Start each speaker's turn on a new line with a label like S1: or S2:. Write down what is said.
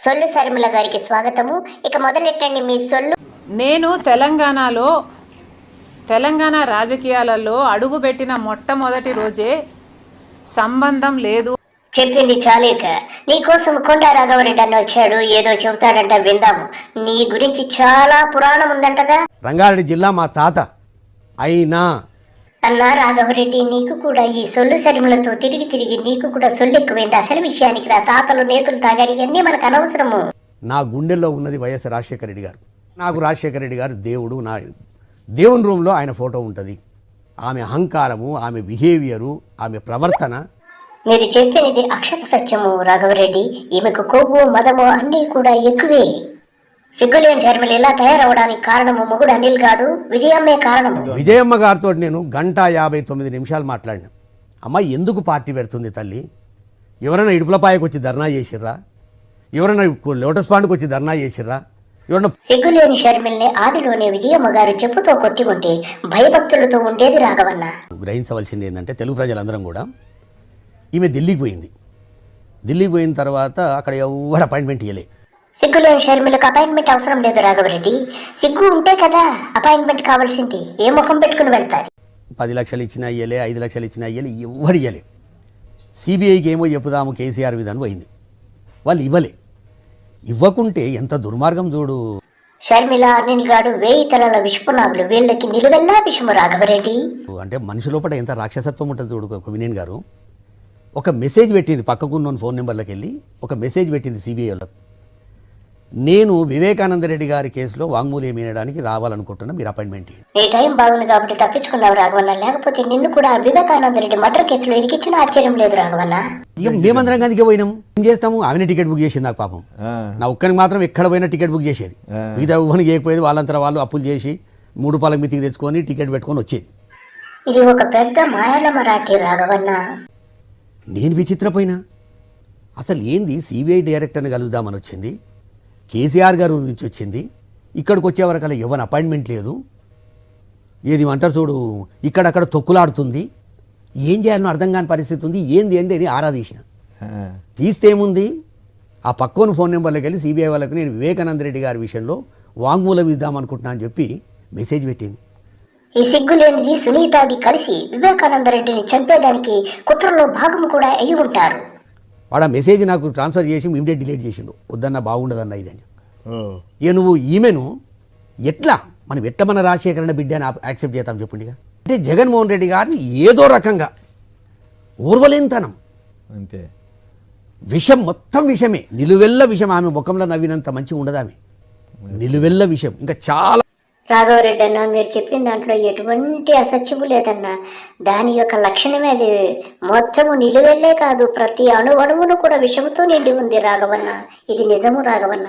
S1: సొల్లు శర్మిల గారికి స్వాగతము. ఇక మొదలెట్టండి మీ సొల్లు.
S2: నేను తెలంగాణ రాజకీయాలలో అడుగుపెట్టిన మొట్టమొదటి రోజే సంబంధం లేదు.
S1: చెప్పింది చాలేక నీకోసం కొండా రాఘవరెడ్డి అన్న వచ్చాడు, ఏదో చెబుతాడంట, విందాము. నీ గురించి చాలా పురాణం ఉందంటగా.
S3: రంగారెడ్డి జిల్లా మా తాత అయినా
S1: అన్నా రాఘవరెడ్డి, నీకు కూడా ఈ సొల్లు శర్మిలతో తిరిగి తిరిగి నీకు కూడా సొల్లు ఎక్కువైంది. అసలు విషయానికి రా. తాతలు నేతలు తాగారు, ఇవన్నీ మనకు అనవసరము.
S3: నా గుండెల్లో ఉన్నది వైఎస్ రాజశేఖర రెడ్డి గారు. నాకు రాజశేఖర రెడ్డి గారు దేవుడు. నా దేవుని రూమ్లో ఆయన ఫోటో ఉంటుంది. ఆమె అహంకారము, ఆమె బిహేవియరు, ఆమె ప్రవర్తన.
S1: మీరు చెప్పినది అక్షర సత్యము రాఘవరెడ్డి. ఈమెకు కొవ్వు మదము అన్నీ కూడా ఎక్కువే. సిగ్గులేని శర్మిల ఇలా తయారవడానికి కారణము మొగుడు అనిల్ గారు, విజయమ్మే కారణము.
S3: విజయమ్మ గారితో నేను 1:59 మాట్లాడినా. అమ్మ ఎందుకు పార్టీ పెడుతుంది తల్లి? ఎవరైనా ఇడుపులపాయకు వచ్చి ధర్నా చేసిర్రా? ఎవరైనా లోటస్ పాండ్కి వచ్చి ధర్నా చేసిర్రా? ఎవరన్నా?
S1: సిగ్గులేని షర్మిల్ని ఆదిలోనే విజయమ్మ గారు చెప్పుతో కొట్టి ఉంటే భయభక్తులతో ఉండేది రాఘవన్న.
S3: గ్రహించవలసింది ఏంటంటే తెలుగు ప్రజలందరం కూడా ఈమె ఢిల్లీకి పోయింది. ఢిల్లీకి పోయిన తర్వాత అక్కడ ఎవరు అపాయింట్మెంట్ ఇవ్వలే.
S1: సిగ్గులేని షర్మిలకు అపాయింట్మెంట్ అవసరం లేదు రాఘవరెడ్డి. సిగ్గు ఉంటే కదా అపాయింట్మెంట్ కావాల్సింది. ఏ ముఖం పెట్టుకుని వెళ్తారు?
S3: 10 లక్షలు ఇచ్చినా ఇయ్యలే, 5 లక్షలు ఇచ్చినా ఇయ్యలే, ఎవరు ఇయ్యలే. సిబిఐకి ఏమో చెప్పుదాము కేసీఆర్ విధానం పోయింది. వాళ్ళు ఇవ్వలే. ఇవ్వకుంటే ఎంత దుర్మార్గం చూడు.
S1: షర్మిల అనిల్ గారు 1000 తలల విషపునాగులు, వీళ్ళకి నిలువెల్లా విషము రాఘవరెడ్డి.
S3: అంటే మనిషి లోపల ఎంత రాక్షసత్వం ఉంటుంది చూడు. వినేన్ గారు ఒక మెసేజ్ పెట్టింది, పక్కకున్న ఫోన్ నెంబర్లకు వెళ్ళి ఒక మెసేజ్ పెట్టింది సిబిఐ వాళ్ళకు. నేను వివేకానంద రెడ్డి గారి కేసులో వాంగ్మూలం వినడానికి రావాలనుకుంటున్నా, మీరు అపాయింట్మెంట్ ఇవ్వండి.
S1: నీ టైం బాగుంది కాబట్టి తప్పించుకున్నావు రాఘవన్న. లేకపోతే నిన్ను కూడా వివేకానంద రెడ్డి మర్డర్ కేసులో ఇరికిచ్చిన ఆశ్చర్యం లేదు రాఘవన్న.
S3: ఇక మేమందరం గదికే పోయినాము. ఏం చేస్తాము? ఆమెనే టికెట్ బుక్ చేసింది నాకు పాపం. నా ఒక్కరికి మాత్రం ఎక్కడ పోయినా టికెట్ బుక్ చేసేది. మిగతా ఇవ్వని చేయకపోయేది. వాళ్ళంతా వాళ్ళు అప్పులు చేసి 3 రూపాయల మితికి తెచ్చుకొని టికెట్ పెట్టుకొని వచ్చేది.
S1: ఇది ఒక పెద్ద మాయల మరాఠీ రాఘవన్న.
S3: నేను విచిత్రపోయినా. అసలు ఏంది సిబిఐ డైరెక్టర్ని కలుద్దామని వచ్చింది, కేసీఆర్ గారు నుంచి వచ్చింది. ఇక్కడికి వచ్చేవరకల్లా ఎవరి అపాయింట్మెంట్ లేదు. ఏది అంటారు చూడు, ఇక్కడక్కడ తొక్కులాడుతుంది. ఏం చేయాలని అర్థం కాని పరిస్థితి ఉంది. ఏంది అని ఆరాధీసిన. తీస్తే ఏముంది, ఆ పక్కన ఫోన్ నెంబర్లోకి వెళ్ళి సిబిఐ వాళ్ళకి నేను వివేకానంద రెడ్డి గారి విషయంలో వాంగ్మూలం ఇద్దామనుకుంటున్నా అని చెప్పి మెసేజ్ పెట్టింది.
S1: ఈ సిగ్గులేనిది సునీతాది కలిసి వివేకానంద రెడ్డిని చంపేదానికి కుట్రలో భాగం కూడా అయి ఉంటారు.
S3: వాడు ఆ మెసేజ్ నాకు ట్రాన్స్ఫర్ చేసి ఇమీడియట్ డిలీట్ చేసిండు. వద్దన్నా బాగుండదన్న ఇదని. ఇక నువ్వు ఈమెను మనం ఎట్లా మన రాజశేఖరణ బిడ్డ అని యాక్సెప్ట్ చేద్దాం చెప్పుండిగా. అంటే జగన్మోహన్ రెడ్డి గారిని ఏదో రకంగా ఊర్వలేనితనం,
S4: అంతే.
S3: విషం, మొత్తం విషమే, నిలువెల్ల విషం. ఆమె ముఖంలో నవ్వినంత మంచిగా ఉండదు ఆమె. నిలువెల్ల విషం. ఇంకా చాలా.
S1: రాఘవరెడ్డి అన్న, మీరు చెప్పిన దాంట్లో ఎటువంటి అసత్యము లేదన్నా. దాని యొక్క లక్షణమే అది. మొత్తము నిలువెల్లే కాదు, ప్రతి అణువును కూడా విషముతో నిండి ఉంది రాఘవన్న. ఇది నిజము రాఘవన్న.